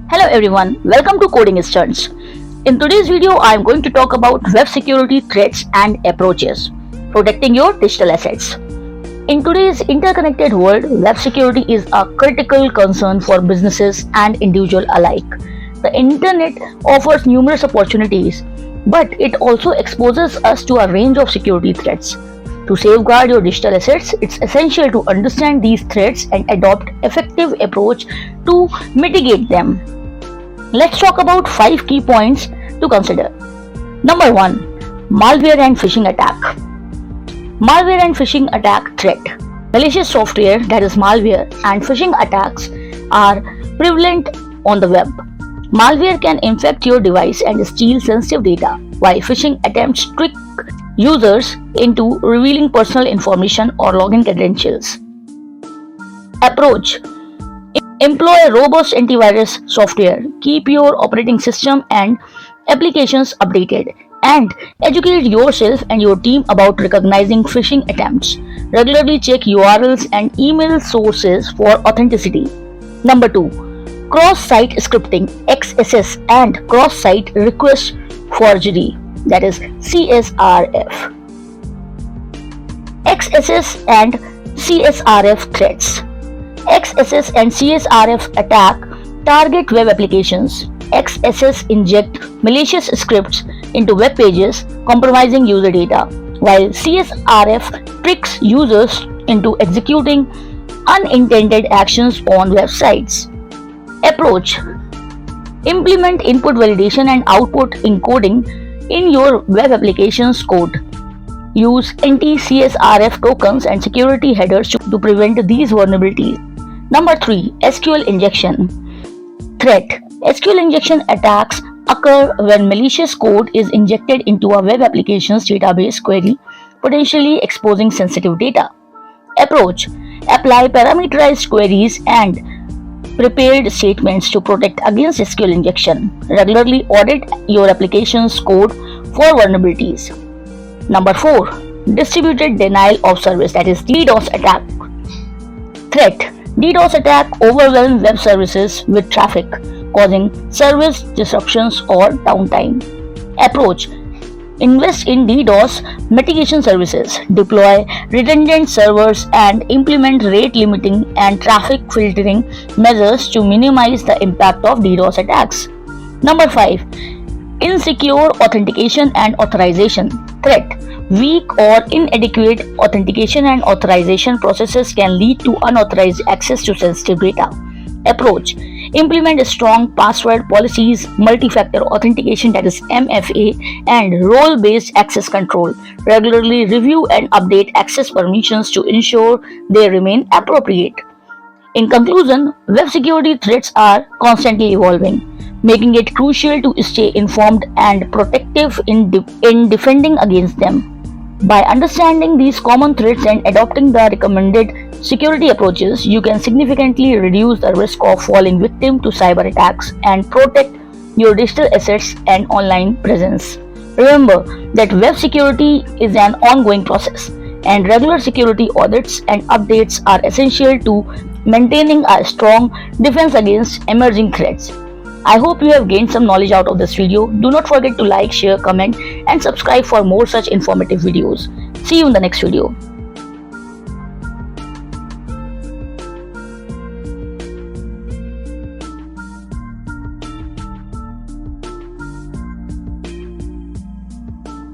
Hello everyone, welcome to Coding Stunts. In today's video, I am going to talk about web security threats and approaches, protecting your digital assets. In today's interconnected world, web security is a critical concern for businesses and individuals alike. The internet offers numerous opportunities, but it also exposes us to a range of security threats. To safeguard your digital assets, it's essential to understand these threats and adopt effective approach to mitigate them. Let's talk about 5 key points to consider. Number 1. Malware and phishing attack. Malware and phishing attack threat. Malicious software, that is malware, and phishing attacks are prevalent on the web. Malware can infect your device and steal sensitive data, while phishing attempts trick users into revealing personal information or login credentials. Approach. Employ robust antivirus software, keep your operating system and applications updated, and educate yourself and your team about recognizing phishing attempts. Regularly check URLs and email sources for authenticity. Number 2. Cross-site scripting, XSS, and cross-site request forgery, that is CSRF. XSS and CSRF threats. XSS and CSRF attack target web applications. XSS inject malicious scripts into web pages, compromising user data, while CSRF tricks users into executing unintended actions on websites. Approach. Implement input validation and output encoding in your web application's code. Use anti-CSRF tokens and security headers to prevent these vulnerabilities. Number 3. SQL Injection threat. SQL injection attacks occur when malicious code is injected into a web application's database query, potentially exposing sensitive data. Approach. Apply parameterized queries and prepared statements to protect against SQL injection. Regularly audit your application's code for vulnerabilities. Number 4. Distributed denial of service, that is DDoS attack threat. DDoS attack overwhelm web services with traffic, causing service disruptions or downtime. Approach. Invest in DDoS mitigation services, deploy redundant servers, and implement rate limiting and traffic filtering measures to minimize the impact of DDoS attacks. Number 5. Insecure authentication and authorization threat. Weak or inadequate authentication and authorization processes can lead to unauthorized access to sensitive data. Approach. Implement strong password policies, multi-factor authentication, that is MFA, and role-based access control. Regularly review and update access permissions to ensure they remain appropriate. In conclusion, web security threats are constantly evolving, making it crucial to stay informed and protective in defending against them. By understanding these common threats and adopting the recommended security approaches, you can significantly reduce the risk of falling victim to cyber attacks and protect your digital assets and online presence. Remember that web security is an ongoing process, and regular security audits and updates are essential to maintaining a strong defense against emerging threats. I hope you have gained some knowledge out of this video. Do not forget to like, share, comment, and subscribe for more such informative videos. See you in the next video.